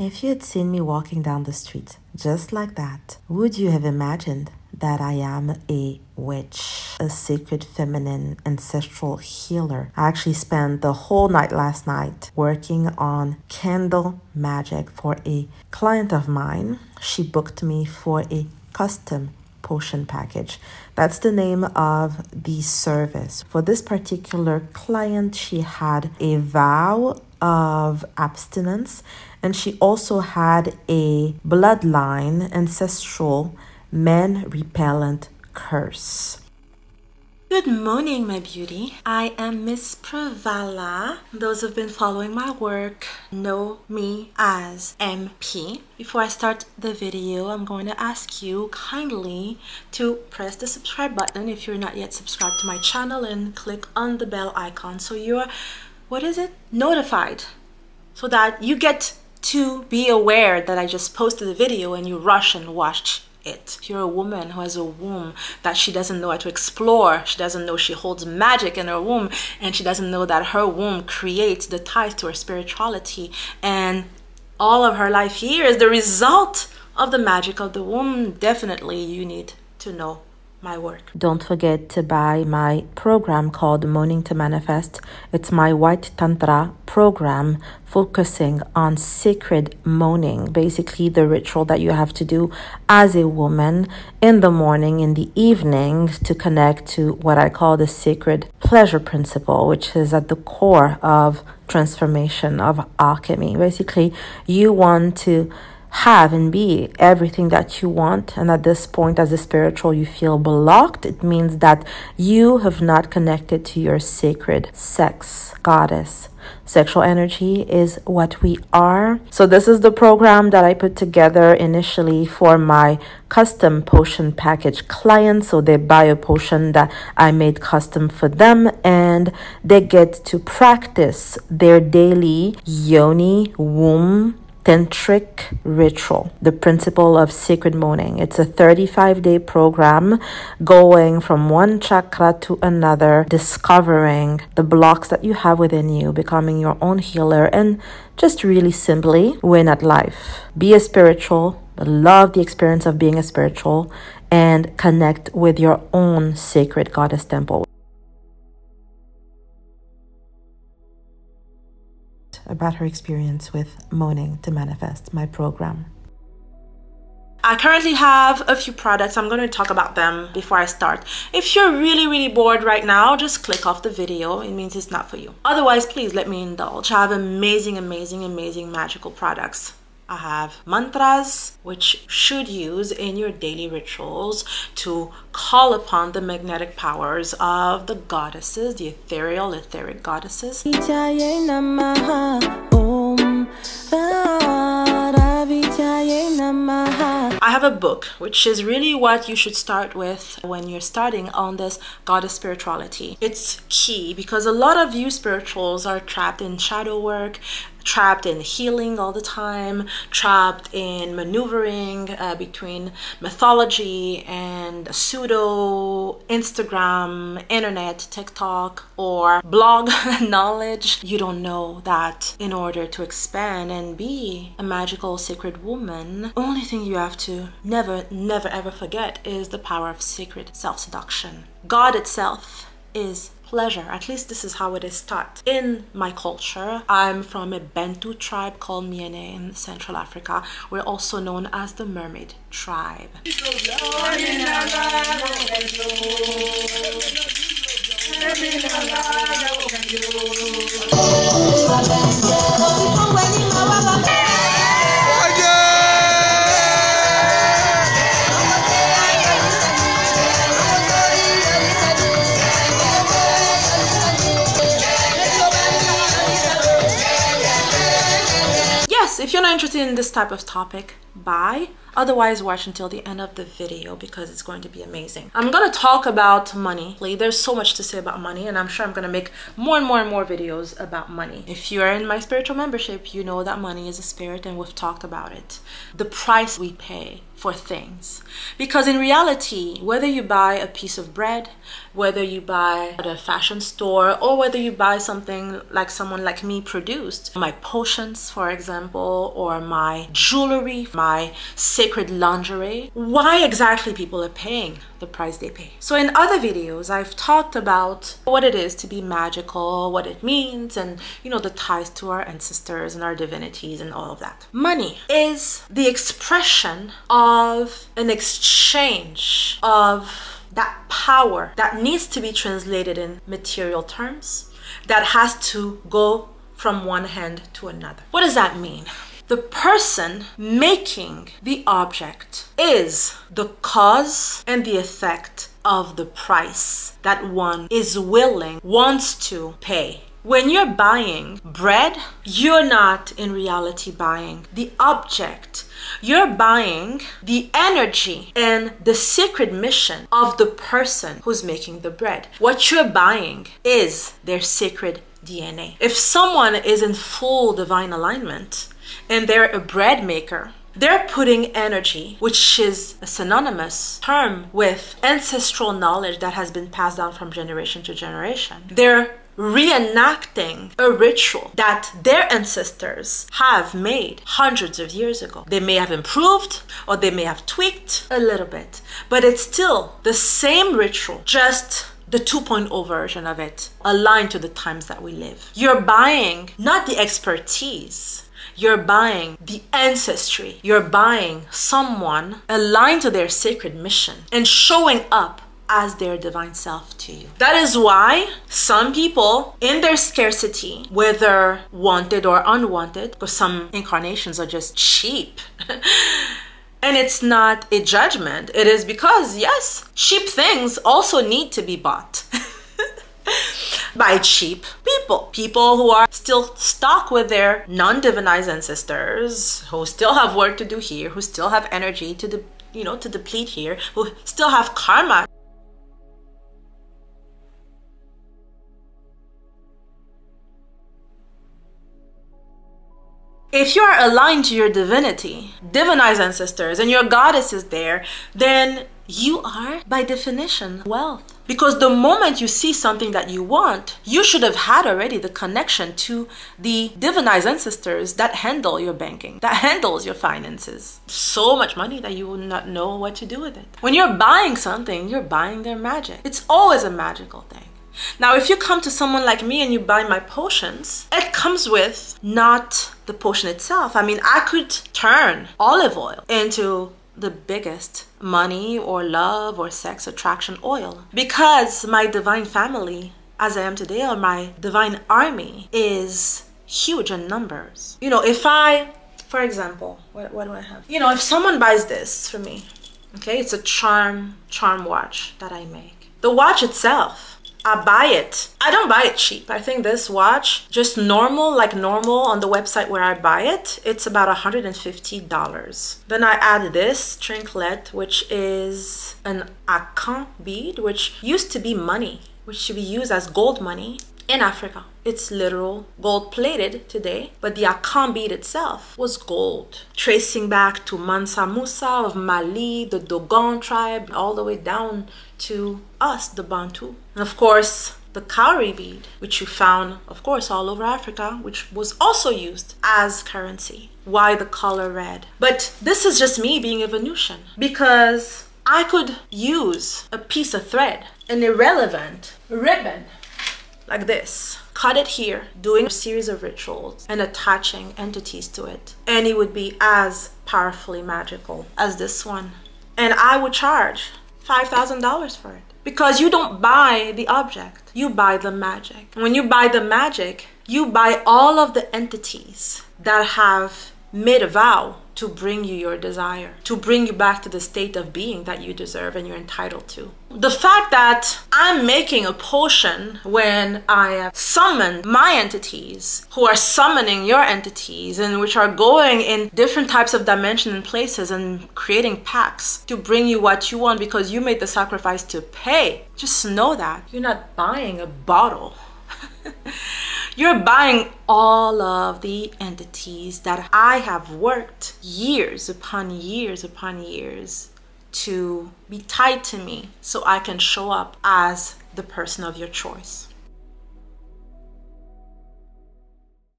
If you had seen me walking down the street just like that, would you have imagined that I am a witch, a sacred feminine ancestral healer? I actually spent the whole night last night working on candle magic for a client of mine. She booked me for a custom potion package. That's the name of the service. For this particular client, she had a vow of abstinence, and she also had a bloodline ancestral man repellent curse. Good morning, my beauty. I am Miss Pravala. Those who've been following my work know me as MP. Before I start the video, I'm going to ask you kindly to press the subscribe button if you're not yet subscribed to my channel, and click on the bell icon so you're, notified, so that you get to be aware that I just posted a video and you rush and watch it. If you're a woman who has a womb that she doesn't know how to explore, she doesn't know she holds magic in her womb, and she doesn't know that her womb creates the ties to her spirituality, and all of her life here is the result of the magic of the womb, definitely you need to know my work. Don't forget to buy my program called Moaning to Manifest. It's my white tantra program focusing on sacred moaning, basically the ritual that you have to do as a woman in the morning, in the evening, to connect to what I call the sacred pleasure principle, which is at the core of transformation, of alchemy. Basically, you want to have and be everything that you want, and at this point as a spiritual you feel blocked. It means that you have not connected to your sacred sex goddess. Sexual energy is what we are. So this is the program that I put together initially for my custom potion package clients. So they buy a potion that I made custom for them, and they get to practice their daily yoni womb tantric ritual, the principle of sacred moaning. It's a 35-day program going from one chakra to another, discovering the blocks that you have within you, becoming your own healer, and just really simply win at life. Be a spiritual, love the experience of being a spiritual, and connect with your own sacred goddess temple. About her experience with Moaning to Manifest, my program. I currently have a few products. I'm going to talk about them before I start. If you're really bored right now, just click off the video. It means it's not for you. Otherwise, please let me indulge. I have amazing magical products. I have mantras, which you should use in your daily rituals to call upon the magnetic powers of the goddesses, the etheric goddesses. I have a book, which is really what you should start with when you're starting on this goddess spirituality. It's key because a lot of you spirituals are trapped in shadow work, trapped in healing all the time, trapped in maneuvering between mythology and pseudo Instagram, internet, TikTok, or blog knowledge. You don't know that in order to expand and be a magical sacred woman, only thing you have to never ever forget is the power of sacred self-seduction. God itself is pleasure. At least this is how it is taught in my culture. I'm from a Bantu tribe called Miene in Central Africa. We're also known as the mermaid tribe. If you're not interested in this type of topic, buy. Otherwise, watch until the end of the video because it's going to be amazing. I'm going to talk about money. There's so much to say about money, and I'm sure I'm going to make more and more and more videos about money. If you're in my spiritual membership, you know that money is a spirit, and we've talked about it. The price we pay for things. Because in reality, whether you buy a piece of bread, whether you buy at a fashion store, or whether you buy something like someone like me produced, my potions, for example, or my jewelry, my sacred lingerie, why exactly people are paying the price they pay. So in other videos, I've talked about what it is to be magical, what it means, and you know, the ties to our ancestors and our divinities and all of that. Money is the expression of an exchange of that power that needs to be translated in material terms, that has to go from one hand to another. What does that mean? The person making the object is the cause and the effect of the price that one is wants to pay. When you're buying bread, you're not in reality buying the object. You're buying the energy and the sacred mission of the person who's making the bread. What you're buying is their sacred DNA. If someone is in full divine alignment and they're a bread maker, they're putting energy, which is a synonymous term with ancestral knowledge that has been passed down from generation to generation. They're reenacting a ritual that their ancestors have made hundreds of years ago. They may have improved or they may have tweaked a little bit, but it's still the same ritual, just the 2.0 version of it, aligned to the times that we live. You're buying not the expertise, you're buying the ancestry. You're buying someone aligned to their sacred mission and showing up as their divine self to you. That is why some people in their scarcity, whether wanted or unwanted, because some incarnations are just cheap, and it's not a judgment, it is because, yes, cheap things also need to be bought by cheap people who are still stuck with their non-divinized ancestors, who still have work to do here, who still have energy to deplete here, who still have karma. If you are aligned to your divinity, divinized ancestors, and your goddess is there, then you are, by definition, wealth. Because the moment you see something that you want, you should have had already the connection to the divinized ancestors that handle your banking, that handles your finances. So much money that you will not know what to do with it. When you're buying something, you're buying their magic. It's always a magical thing. Now, if you come to someone like me and you buy my potions, it comes with not the potion itself. I mean, I could turn olive oil into the biggest money or love or sex attraction oil, because my divine family, as I am today, or my divine army, is huge in numbers. You know, if I, for example, what do I have? You know, if someone buys this for me, okay, it's a charm watch that I make. The watch itself, I buy it. I don't buy it cheap. I think this watch, just normal on the website where I buy it, it's about $150. Then I add this trinket, which is an akan bead, which used to be money, which should be used as gold money in Africa. It's literal gold plated today, but the akan bead itself was gold, tracing back to Mansa Musa of Mali, the Dogon tribe, all the way down to us, the Bantu. And of course, the cowrie bead, which you found, of course, all over Africa, which was also used as currency. Why the color red? But this is just me being a Venusian, because I could use a piece of thread, an irrelevant ribbon, like this, cut it here, doing a series of rituals and attaching entities to it, and it would be as powerfully magical as this one. And I would charge $5,000 for it, because you don't buy the object, you buy the magic. When you buy the magic, you buy all of the entities that have made a vow to bring you your desire, to bring you back to the state of being that you deserve and you're entitled to. The fact that I'm making a potion when I have summoned my entities who are summoning your entities, and which are going in different types of dimensions and places and creating packs to bring you what you want because you made the sacrifice to pay. Just know that you're not buying a bottle. You're buying all of the entities that I have worked years upon years upon years to be tied to me so I can show up as the person of your choice.